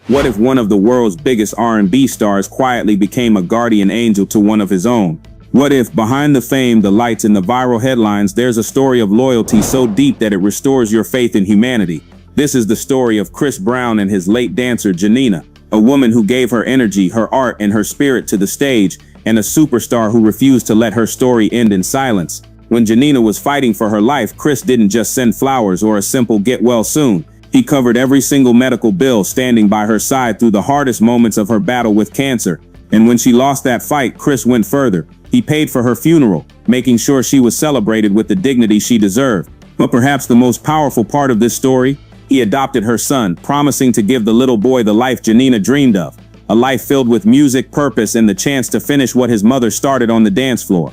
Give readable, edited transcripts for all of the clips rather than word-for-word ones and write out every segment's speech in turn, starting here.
What if one of the world's biggest R&B stars quietly became a guardian angel to one of his own? What if, behind the fame, the lights, and the viral headlines, there's a story of loyalty so deep that it restores your faith in humanity? This is the story of Chris Brown and his late dancer, Janina, a woman who gave her energy, her art, and her spirit to the stage, and a superstar who refused to let her story end in silence. When Janina was fighting for her life, Chris didn't just send flowers or a simple get well soon. He covered every single medical bill, standing by her side through the hardest moments of her battle with cancer. And when she lost that fight, Chris went further. He paid for her funeral, making sure she was celebrated with the dignity she deserved. But perhaps the most powerful part of this story, he adopted her son, promising to give the little boy the life Janina dreamed of. A life filled with music, purpose, and the chance to finish what his mother started on the dance floor.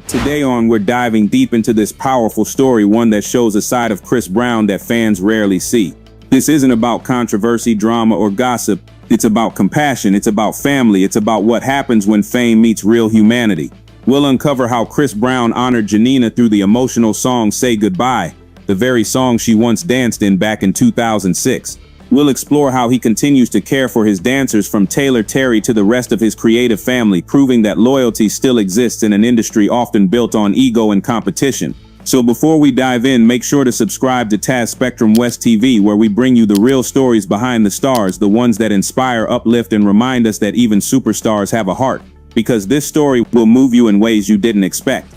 Today we're diving deep into this powerful story, one that shows a side of Chris Brown that fans rarely see. This isn't about controversy, drama, or gossip. It's about compassion, it's about family, it's about what happens when fame meets real humanity. We'll uncover how Chris Brown honored Janina through the emotional song Say Goodbye, the very song she once danced in back in 2006. We'll explore how he continues to care for his dancers, from Taylor Terry to the rest of his creative family, proving that loyalty still exists in an industry often built on ego and competition. So before we dive in, make sure to subscribe to Taspectrum West TV, where we bring you the real stories behind the stars, the ones that inspire, uplift, and remind us that even superstars have a heart. Because this story will move you in ways you didn't expect.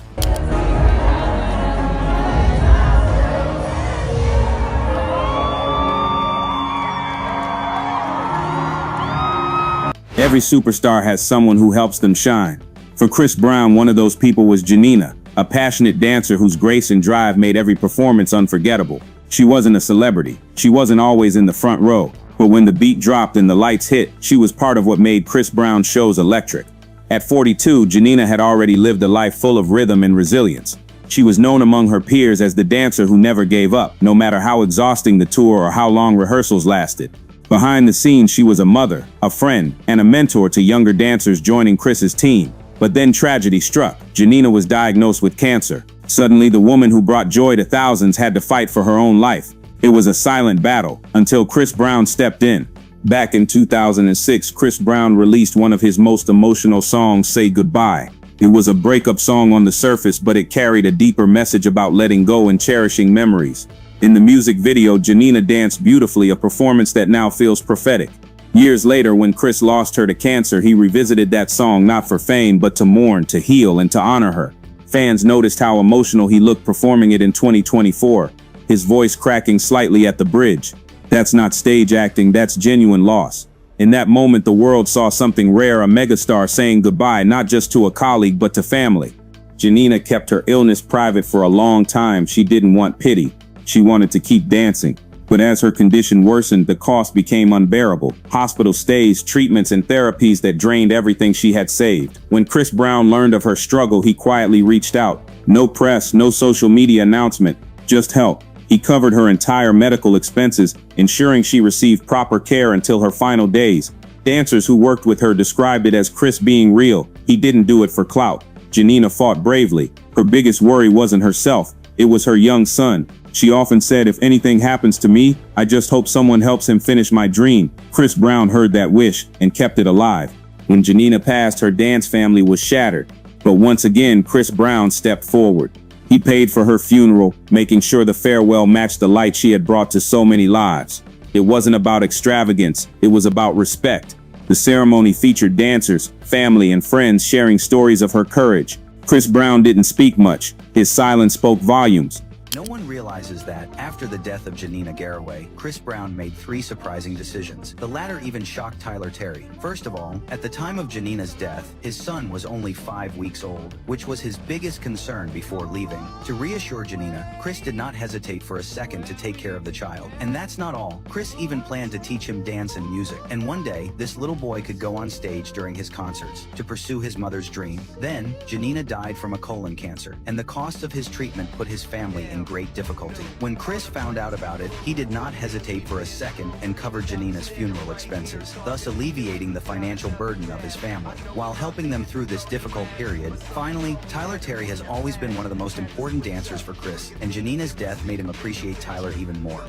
Every superstar has someone who helps them shine. For Chris Brown, one of those people was Janina, a passionate dancer whose grace and drive made every performance unforgettable. She wasn't a celebrity. She wasn't always in the front row. But when the beat dropped and the lights hit, she was part of what made Chris Brown's shows electric. At 42, Janina had already lived a life full of rhythm and resilience. She was known among her peers as the dancer who never gave up, no matter how exhausting the tour or how long rehearsals lasted. Behind the scenes, she was a mother, a friend, and a mentor to younger dancers joining Chris's team. But then tragedy struck. Janina was diagnosed with cancer. Suddenly, the woman who brought joy to thousands had to fight for her own life. It was a silent battle until Chris Brown stepped in. Back in 2006, Chris Brown released one of his most emotional songs, Say Goodbye. It was a breakup song on the surface, but it carried a deeper message about letting go and cherishing memories. In the music video, Janina danced beautifully, a performance that now feels prophetic. Years later, when Chris lost her to cancer, he revisited that song not for fame, but to mourn, to heal, and to honor her. Fans noticed how emotional he looked performing it in 2024, his voice cracking slightly at the bridge. That's not stage acting, that's genuine loss. In that moment, the world saw something rare, a megastar saying goodbye not just to a colleague, but to family. Janina kept her illness private for a long time. She didn't want pity. She wanted to keep dancing. But as her condition worsened, the cost became unbearable. Hospital stays, treatments, and therapies that drained everything she had saved. When Chris Brown learned of her struggle, he quietly reached out. No press, no social media announcement, just help. He covered her entire medical expenses, ensuring she received proper care until her final days. Dancers who worked with her described it as Chris being real. He didn't do it for clout. Janina fought bravely. Her biggest worry wasn't herself, it was her young son. She often said, "If anything happens to me, I just hope someone helps him finish my dream." Chris Brown heard that wish and kept it alive. When Janina passed, her dance family was shattered. But once again, Chris Brown stepped forward. He paid for her funeral, making sure the farewell matched the light she had brought to so many lives. It wasn't about extravagance, it was about respect. The ceremony featured dancers, family, and friends sharing stories of her courage. Chris Brown didn't speak much. His silence spoke volumes. No one realizes that, after the death of Janina Garraway, Chris Brown made 3 surprising decisions. The latter even shocked Taylor Terry. First of all, at the time of Janina's death, his son was only 5 weeks old, which was his biggest concern before leaving. To reassure Janina, Chris did not hesitate for a second to take care of the child. And that's not all. Chris even planned to teach him dance and music. And one day, this little boy could go on stage during his concerts to pursue his mother's dream. Then, Janina died from a colon cancer, and the cost of his treatment put his family in in great difficulty. When Chris found out about it, he did not hesitate for a second and covered Janina's funeral expenses, thus alleviating the financial burden of his family. While helping them through this difficult period, finally, Tyler Terry has always been one of the most important dancers for Chris, and Janina's death made him appreciate Tyler even more.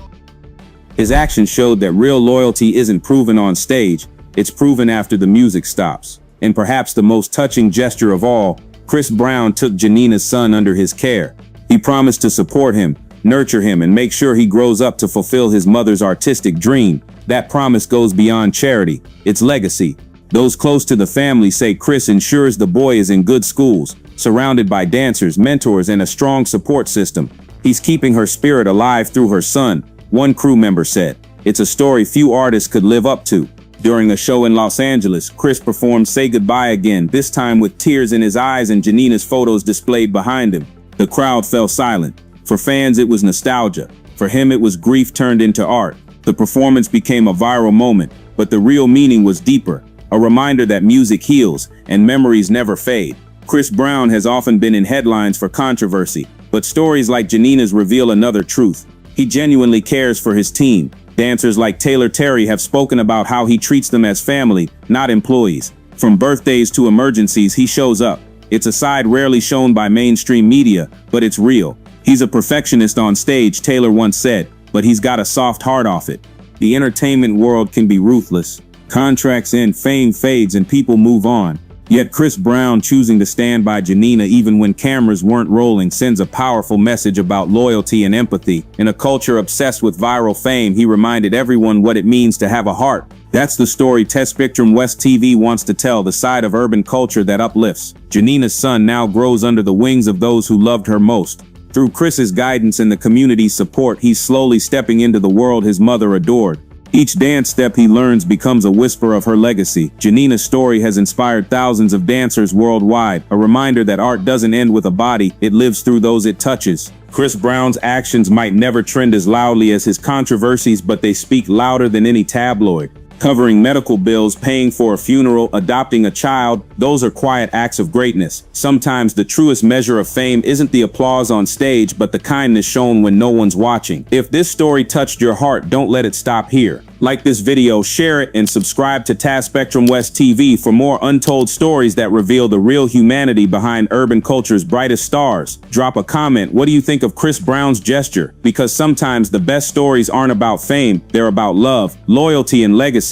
His actions showed that real loyalty isn't proven on stage, it's proven after the music stops. And perhaps the most touching gesture of all, Chris Brown took Janina's son under his care. He promised to support him, nurture him, and make sure he grows up to fulfill his mother's artistic dream. That promise goes beyond charity, it's legacy. Those close to the family say Chris ensures the boy is in good schools, surrounded by dancers, mentors, and a strong support system. He's keeping her spirit alive through her son, one crew member said. It's a story few artists could live up to. During a show in Los Angeles, Chris performed Say Goodbye Again, this time with tears in his eyes and Janina's photos displayed behind him. The crowd fell silent. For fans, it was nostalgia. For him, it was grief turned into art. The performance became a viral moment, but the real meaning was deeper, a reminder that music heals and memories never fade. Chris Brown has often been in headlines for controversy, but stories like Janina's reveal another truth. He genuinely cares for his team. Dancers like Taylor Terry have spoken about how he treats them as family, not employees. From birthdays to emergencies, he shows up. It's a side rarely shown by mainstream media, but it's real. He's a perfectionist on stage, Taylor once said, but he's got a soft heart off it. The entertainment world can be ruthless. Contracts end, fame fades, and people move on. Yet Chris Brown choosing to stand by Janina even when cameras weren't rolling sends a powerful message about loyalty and empathy. In a culture obsessed with viral fame, he reminded everyone what it means to have a heart. That's the story Taspectrum West TV wants to tell, the side of urban culture that uplifts. Janina's son now grows under the wings of those who loved her most. Through Chris's guidance and the community's support, he's slowly stepping into the world his mother adored. Each dance step he learns becomes a whisper of her legacy. Janina's story has inspired thousands of dancers worldwide, a reminder that art doesn't end with a body, it lives through those it touches. Chris Brown's actions might never trend as loudly as his controversies, but they speak louder than any tabloid. Covering medical bills, paying for a funeral, adopting a child, those are quiet acts of greatness. Sometimes the truest measure of fame isn't the applause on stage, but the kindness shown when no one's watching. If this story touched your heart, don't let it stop here. Like this video, share it, and subscribe to Taspectrum West TV for more untold stories that reveal the real humanity behind urban culture's brightest stars. Drop a comment. What do you think of Chris Brown's gesture? Because sometimes the best stories aren't about fame, they're about love, loyalty, and legacy.